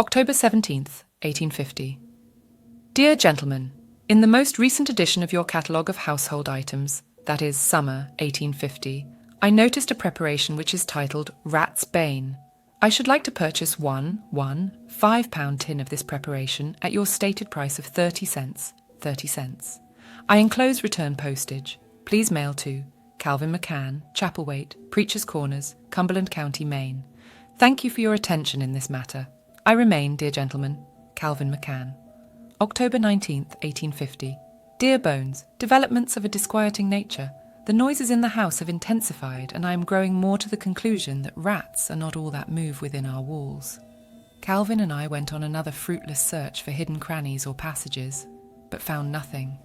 October 17th, 1850. Dear Gentleman, in the most recent edition of your catalogue of household items, that is summer 1850, I noticed a preparation which is titled Rat's Bane. I should like to purchase one 5-pound tin of this preparation at your stated price of 30 cents. I enclose return postage. Please mail to Calvin McCann, Chapelwaite, Preacher's Corners, Cumberland County, Maine. Thank you for your attention in this matter. I remain, dear gentleman, Calvin McCann. October 19th, 1850. Dear Bones, developments of a disquieting nature. The noises in the house have intensified, and I am growing more to the conclusion that rats are not all that move within our walls. Calvin and I went on another fruitless search for hidden crannies or passages, but found nothing.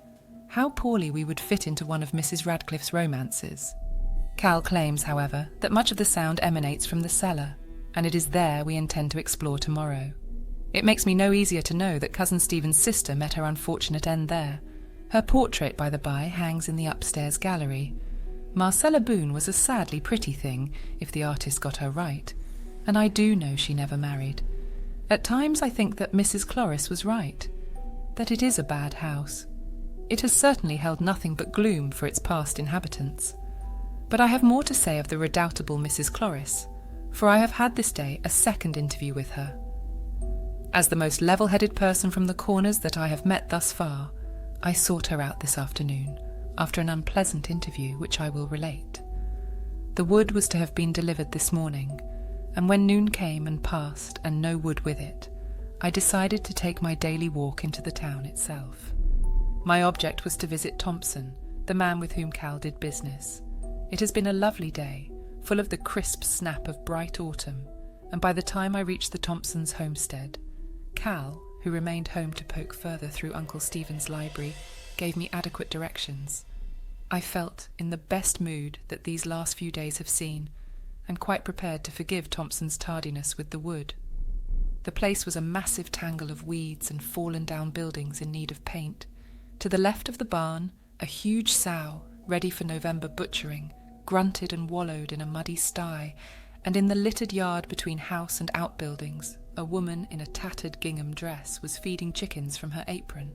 How poorly we would fit into one of Mrs. Radcliffe's romances. Cal claims, however, that much of the sound emanates from the cellar, and it is there we intend to explore tomorrow. It makes me no easier to know that Cousin Stephen's sister met her unfortunate end there. Her portrait, by the by, hangs in the upstairs gallery. Marcella Boone was a sadly pretty thing, if the artist got her right, and I do know she never married. At times I think that Mrs. Cloris was right, that it is a bad house. It has certainly held nothing but gloom for its past inhabitants. But I have more to say of the redoubtable Mrs. Cloris, for I have had this day a second interview with her. As the most level-headed person from the Corners that I have met thus far, I sought her out this afternoon, after an unpleasant interview which I will relate. The wood was to have been delivered this morning, and when noon came and passed and no wood with it, I decided to take my daily walk into the town itself. My object was to visit Thompson, the man with whom Cal did business. It has been a lovely day, full of the crisp snap of bright autumn, and by the time I reached the Thompsons' homestead, Cal, who remained home to poke further through Uncle Stephen's library, gave me adequate directions. I felt in the best mood that these last few days have seen, and quite prepared to forgive Thompson's tardiness with the wood. The place was a massive tangle of weeds and fallen-down buildings in need of paint. To the left of the barn, a huge sow, ready for November butchering, grunted and wallowed in a muddy sty, and in the littered yard between house and outbuildings, a woman in a tattered gingham dress was feeding chickens from her apron.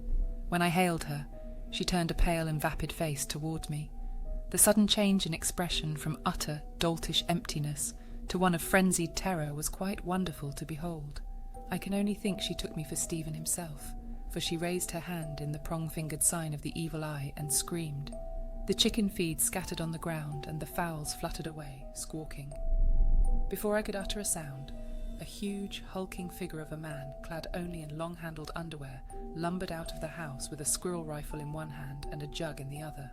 When I hailed her, she turned a pale and vapid face toward me. The sudden change in expression from utter, doltish emptiness to one of frenzied terror was quite wonderful to behold. I can only think she took me for Stephen himself, for she raised her hand in the prong-fingered sign of the evil eye and screamed. The chicken feed scattered on the ground, and the fowls fluttered away, squawking. Before I could utter a sound, a huge, hulking figure of a man, clad only in long-handled underwear, lumbered out of the house with a squirrel rifle in one hand and a jug in the other.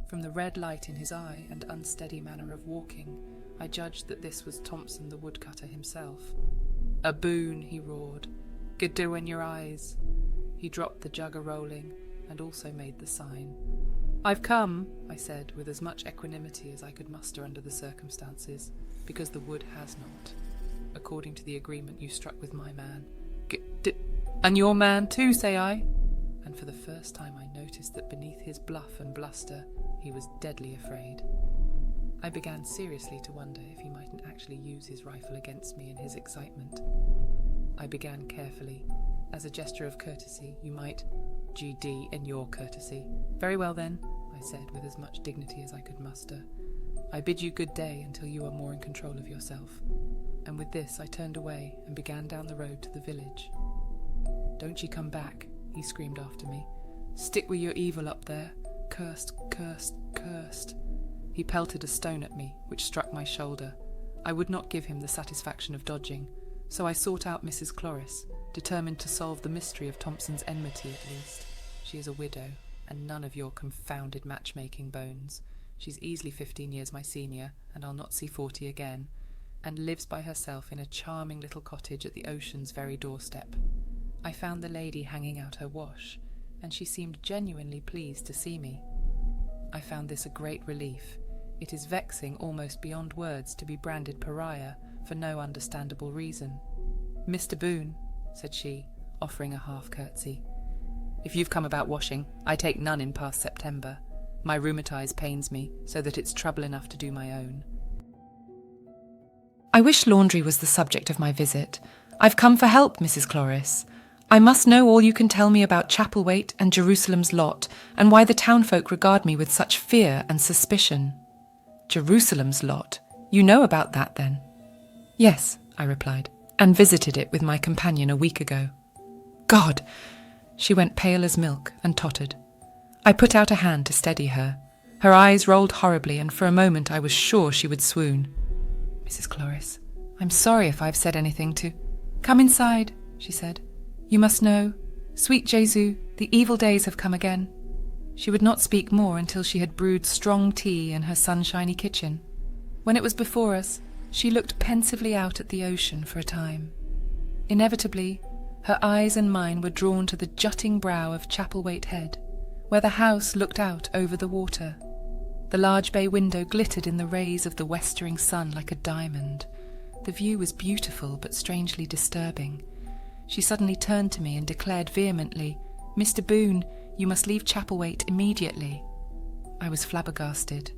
From the red light in his eye and unsteady manner of walking, I judged that this was Thompson the woodcutter himself. "A boon," he roared. "Gadoo in your eyes." He dropped the jug a-rolling, and also made the sign. "I've come," I said, with as much equanimity as I could muster under the circumstances, because the wood has not, according to the agreement you struck with my man. "And your man too, say I?" And for the first time I noticed that beneath his bluff and bluster he was deadly afraid. I began seriously to wonder if he mightn't actually use his rifle against me in his excitement. I began carefully. "As a gesture of courtesy, you might GD in your courtesy." "Very well then," I said with as much dignity as I could muster. "I bid you good day until you are more in control of yourself." And with this I turned away and began down the road to the village. "Don't ye come back," he screamed after me. "Stick with your evil up there. Cursed, cursed, cursed." He pelted a stone at me, which struck my shoulder. I would not give him the satisfaction of dodging, so I sought out Mrs. Cloris, determined to solve the mystery of Thompson's enmity at least. She is a widow, and none of your confounded matchmaking, Bones. She's easily 15 years my senior, and I'll not see 40 again, and lives by herself in a charming little cottage at the ocean's very doorstep. I found the lady hanging out her wash, and she seemed genuinely pleased to see me. I found this a great relief. It is vexing almost beyond words to be branded pariah for no understandable reason. "Mr. Boone," said she, offering a half-curtsy, "if you've come about washing, I take none in past September. My rheumatize pains me, so that it's trouble enough to do my own." I wish laundry was the subject of my visit. I've come for help, Mrs. Cloris. I must know all you can tell me about Chapelwaite and Jerusalem's lot, and why the townfolk regard me with such fear and suspicion. Jerusalem's lot? You know about that, then? Yes, I replied, and visited it with my companion a week ago. God! She went pale as milk and tottered. I put out a hand to steady her. Her eyes rolled horribly, and for a moment I was sure she would swoon. Mrs. Cloris, I'm sorry if I've said anything to... Come inside, she said. You must know, sweet Jesu, the evil days have come again. She would not speak more until she had brewed strong tea in her sunshiny kitchen. When it was before us, she looked pensively out at the ocean for a time. Inevitably, her eyes and mine were drawn to the jutting brow of Chapelwaite Head, where the house looked out over the water. The large bay window glittered in the rays of the westering sun like a diamond. The view was beautiful but strangely disturbing. She suddenly turned to me and declared vehemently, "Mr. Boone, you must leave Chapelwaite immediately." I was flabbergasted.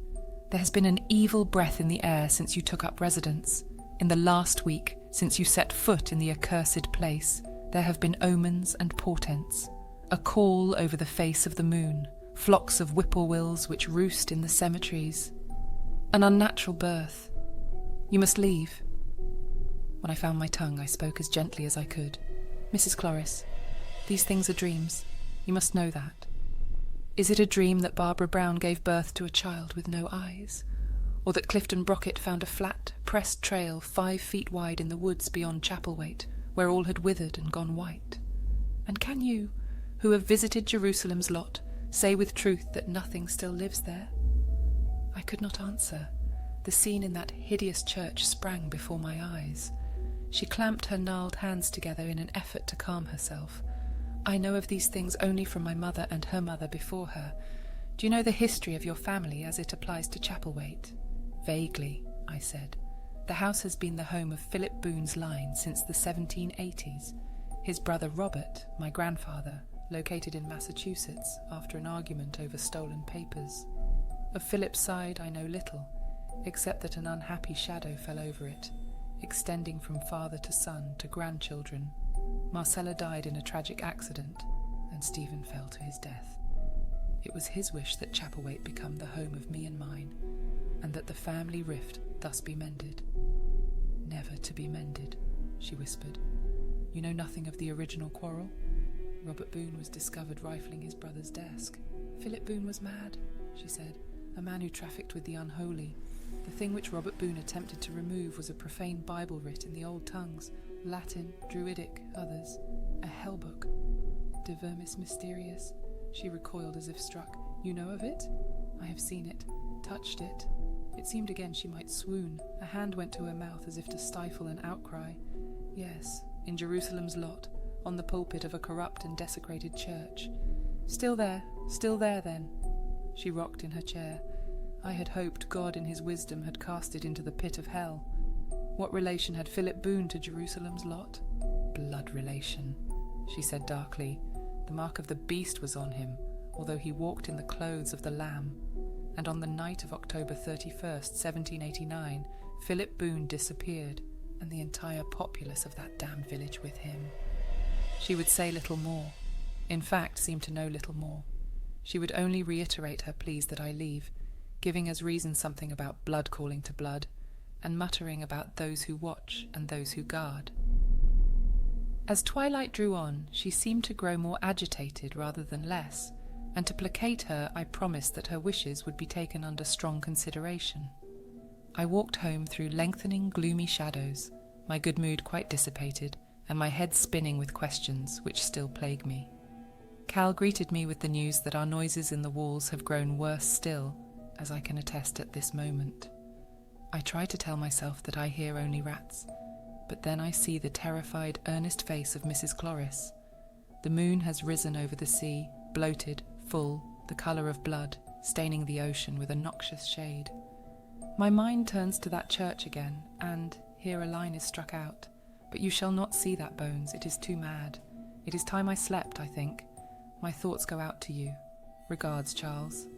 There has been an evil breath in the air since you took up residence. In the last week, since you set foot in the accursed place, there have been omens and portents. A call over the face of the moon, flocks of whippoorwills which roost in the cemeteries. An unnatural birth. You must leave. When I found my tongue, I spoke as gently as I could. Mrs. Cloris, these things are dreams. You must know that. Is it a dream that Barbara Brown gave birth to a child with no eyes? Or that Clifton Brockett found a flat, pressed trail 5 feet wide in the woods beyond Chapelwaite, where all had withered and gone white? And can you, who have visited Jerusalem's lot, say with truth that nothing still lives there? I could not answer. The scene in that hideous church sprang before my eyes. She clamped her gnarled hands together in an effort to calm herself. I know of these things only from my mother and her mother before her. Do you know the history of your family as it applies to Chapelwaite? Vaguely, I said. The house has been the home of Philip Boone's line since the 1780s. His brother Robert, my grandfather, located in Massachusetts after an argument over stolen papers. Of Philip's side I know little, except that an unhappy shadow fell over it, extending from father to son to grandchildren. Marcella died in a tragic accident, and Stephen fell to his death. It was his wish that Chapelwaite become the home of me and mine, and that the family rift thus be mended. Never to be mended, she whispered. You know nothing of the original quarrel? Robert Boone was discovered rifling his brother's desk. Philip Boone was mad, she said, a man who trafficked with the unholy. The thing which Robert Boone attempted to remove was a profane Bible writ in the old tongues, Latin, Druidic, others, a hell book. De vermis mysterious, she recoiled as if struck. You know of it? I have seen it, touched it. It seemed again she might swoon. A hand went to her mouth as if to stifle an outcry. Yes, in Jerusalem's lot, on the pulpit of a corrupt and desecrated church. Still there then. She rocked in her chair. I had hoped God in his wisdom had cast it into the pit of hell. What relation had Philip Boone to Jerusalem's lot? Blood relation, she said darkly. The mark of the beast was on him, although he walked in the clothes of the Lamb. And on the night of October 31st, 1789, Philip Boone disappeared, and the entire populace of that damned village with him. She would say little more, in fact seemed to know little more. She would only reiterate her pleas that I leave, giving as reason something about blood calling to blood, and muttering about those who watch and those who guard. As twilight drew on, she seemed to grow more agitated rather than less, and to placate her I promised that her wishes would be taken under strong consideration. I walked home through lengthening gloomy shadows, my good mood quite dissipated, and my head spinning with questions which still plague me. Cal greeted me with the news that our noises in the walls have grown worse still, as I can attest at this moment. I try to tell myself that I hear only rats, but then I see the terrified, earnest face of Mrs. Cloris. The moon has risen over the sea, bloated, full, the colour of blood, staining the ocean with a noxious shade. My mind turns to that church again, and here a line is struck out. But you shall not see that, Bones, it is too mad. It is time I slept, I think. My thoughts go out to you. Regards, Charles.